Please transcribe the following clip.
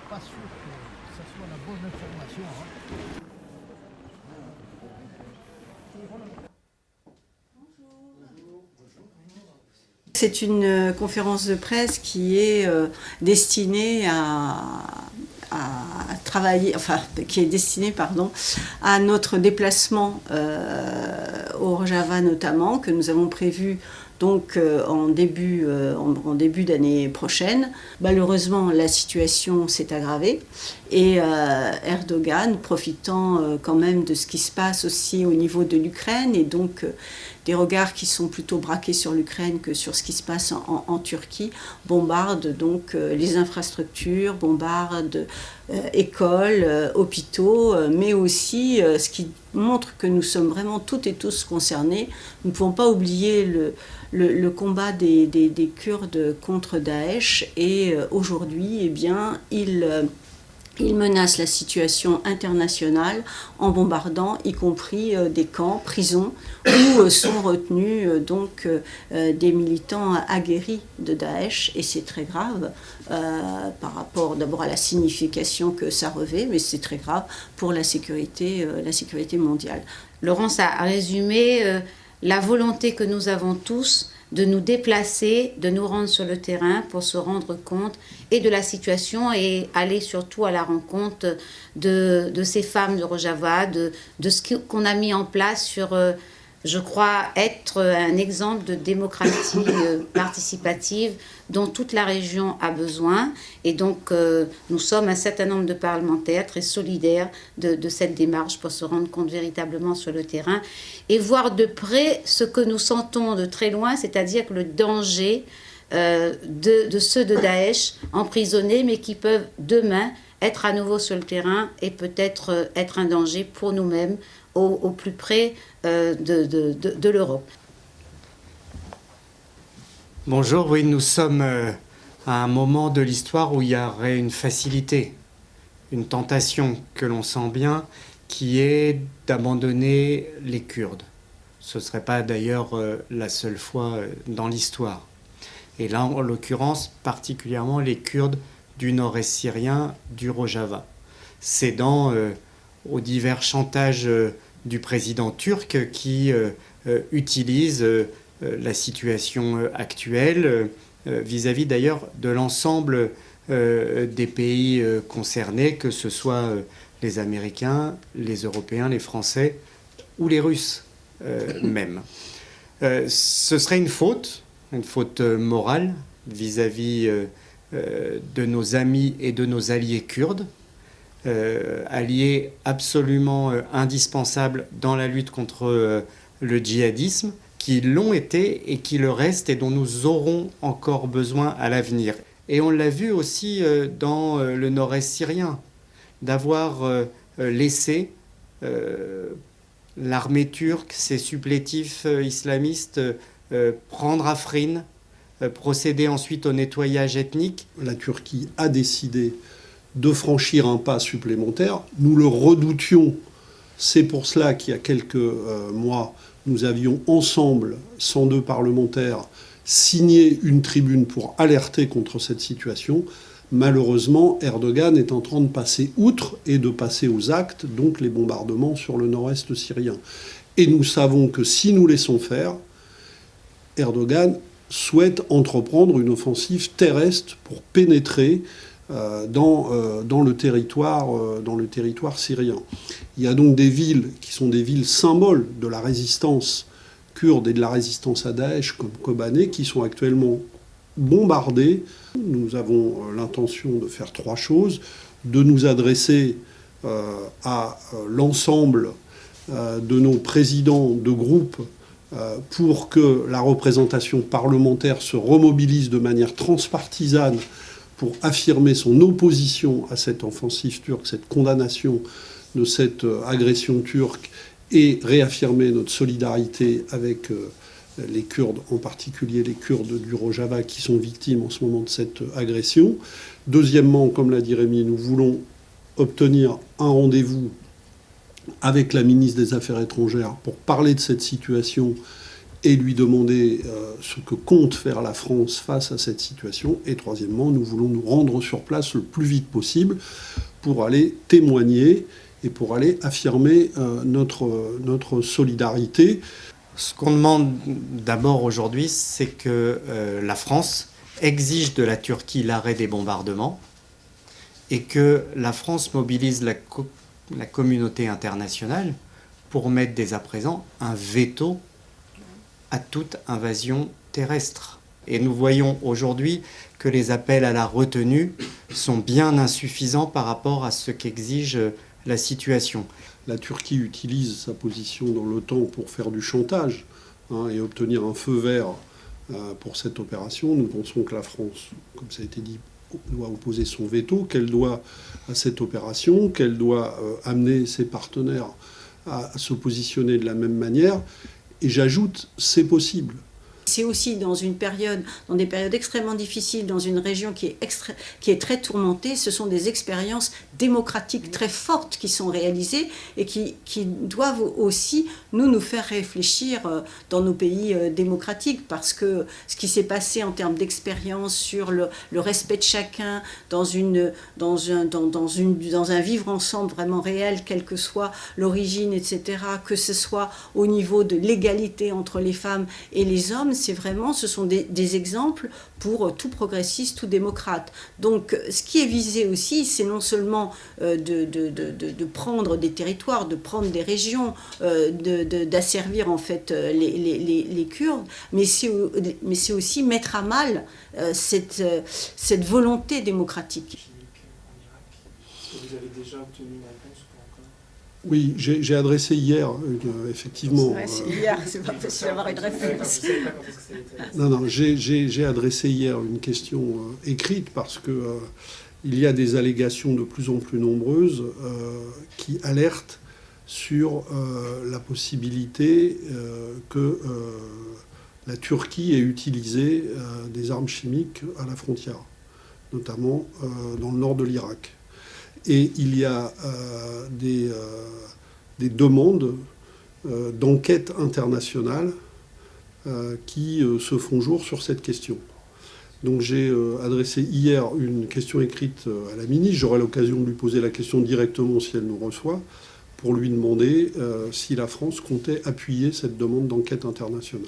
pas sûr que ça soit la bonne information. Hein. C'est une conférence de presse qui est destinée à travailler, enfin, qui est destinée, pardon, à notre déplacement au Rojava notamment, que nous avons prévu donc en début d'année prochaine. Malheureusement, la situation s'est aggravée et Erdogan, profitant quand même de ce qui se passe aussi au niveau de l'Ukraine et donc des regards qui sont plutôt braqués sur l'Ukraine que sur ce qui se passe en Turquie, bombarde donc les infrastructures, bombarde écoles, hôpitaux, mais aussi ce qui montre que nous sommes vraiment toutes et tous concernés. Nous ne pouvons pas oublier le combat des Kurdes contre Daesh et aujourd'hui, eh bien, il menace la situation internationale en bombardant, y compris des camps, prisons, où sont retenus des militants aguerris de Daesh. Et c'est très grave par rapport d'abord à la signification que ça revêt, mais c'est très grave pour la sécurité mondiale. Laurence a résumé la volonté que nous avons tous de nous déplacer, de nous rendre sur le terrain pour se rendre compte et de la situation et aller surtout à la rencontre de ces femmes de Rojava, de ce qu'on a mis en place sur, je crois, être un exemple de démocratie participative dont toute la région a besoin. Et donc, nous sommes un certain nombre de parlementaires très solidaires de cette démarche pour se rendre compte véritablement sur le terrain et voir de près ce que nous sentons de très loin, c'est-à-dire que le danger de ceux de Daesh emprisonnés, mais qui peuvent demain être à nouveau sur le terrain et peut-être être un danger pour nous-mêmes au plus près de l'Europe. Bonjour, oui, nous sommes à un moment de l'histoire où il y aurait une facilité, une tentation que l'on sent bien, qui est d'abandonner les Kurdes. Ce ne serait pas d'ailleurs la seule fois dans l'histoire. Et là, en l'occurrence, particulièrement les Kurdes du nord-est syrien, du Rojava, cédant aux divers chantages du président turc qui utilise la situation actuelle vis-à-vis d'ailleurs de l'ensemble des pays concernés, que ce soit les Américains, les Européens, les Français ou les Russes même. Ce serait une faute morale vis-à-vis de nos amis et de nos alliés kurdes, alliés absolument indispensables dans la lutte contre le djihadisme, qui l'ont été et qui le restent et dont nous aurons encore besoin à l'avenir. Et on l'a vu aussi dans le nord-est syrien, d'avoir laissé l'armée turque, ses supplétifs islamistes, prendre Afrin, procéder ensuite au nettoyage ethnique. La Turquie a décidé de franchir un pas supplémentaire. Nous le redoutions. C'est pour cela qu'il y a quelques mois, nous avions ensemble, 102 parlementaires, signé une tribune pour alerter contre cette situation. Malheureusement, Erdogan est en train de passer outre et de passer aux actes, donc les bombardements sur le nord-est syrien. Et nous savons que si nous laissons faire, Erdogan souhaite entreprendre une offensive terrestre pour pénétrer dans le territoire syrien. Il y a donc des villes qui sont des villes symboles de la résistance kurde et de la résistance à Daesh, comme Kobané, qui sont actuellement bombardées. Nous avons l'intention de faire trois choses: de nous adresser à l'ensemble de nos présidents de groupe pour que la représentation parlementaire se remobilise de manière transpartisane pour affirmer son opposition à cette offensive turque, cette condamnation de cette agression turque, et réaffirmer notre solidarité avec les Kurdes, en particulier les Kurdes du Rojava qui sont victimes en ce moment de cette agression. Deuxièmement, comme l'a dit Rémi, nous voulons obtenir un rendez-vous avec la ministre des Affaires étrangères pour parler de cette situation et lui demander ce que compte faire la France face à cette situation. Et troisièmement, nous voulons nous rendre sur place le plus vite possible pour aller témoigner et pour aller affirmer notre solidarité. Ce qu'on demande d'abord aujourd'hui, c'est que la France exige de la Turquie l'arrêt des bombardements et que la France mobilise la communauté internationale pour mettre dès à présent un veto à toute invasion terrestre. Et nous voyons aujourd'hui que les appels à la retenue sont bien insuffisants par rapport à ce qu'exige la situation. La Turquie utilise sa position dans l'OTAN pour faire du chantage et obtenir un feu vert pour cette opération. Nous pensons que la France, comme ça a été dit, doit opposer son veto, qu'elle doit à cette opération, qu'elle doit amener ses partenaires à se positionner de la même manière. Et j'ajoute, c'est possible. C'est aussi dans des périodes extrêmement difficiles, dans une région qui est très tourmentée, ce sont des expériences démocratiques très fortes qui sont réalisées et qui doivent aussi nous faire réfléchir dans nos pays démocratiques, parce que ce qui s'est passé en termes d'expérience sur le respect de chacun dans un vivre ensemble vraiment réel, quelle que soit l'origine, etc., que ce soit au niveau de l'égalité entre les femmes et les hommes, ce sont des exemples pour tout progressiste, tout démocrate. Donc ce qui est visé aussi, c'est non seulement de prendre des territoires, de prendre des régions, d'asservir en fait les Kurdes, mais c'est aussi mettre à mal cette volonté démocratique. Est-ce que vous avez déjà obtenu une réponse ou pas encore ? Oui, j'ai adressé hier, effectivement... C'est hier, c'est pas facile d'avoir une réponse. Non, j'ai adressé hier une question écrite parce que il y a des allégations de plus en plus nombreuses qui alertent sur la possibilité que la Turquie ait utilisé des armes chimiques à la frontière, notamment dans le nord de l'Irak. Et il y a des demandes d'enquête internationale qui se font jour sur cette question. Donc j'ai adressé hier une question écrite à la ministre. J'aurai l'occasion de lui poser la question directement si elle nous reçoit, pour lui demander si la France comptait appuyer cette demande d'enquête internationale.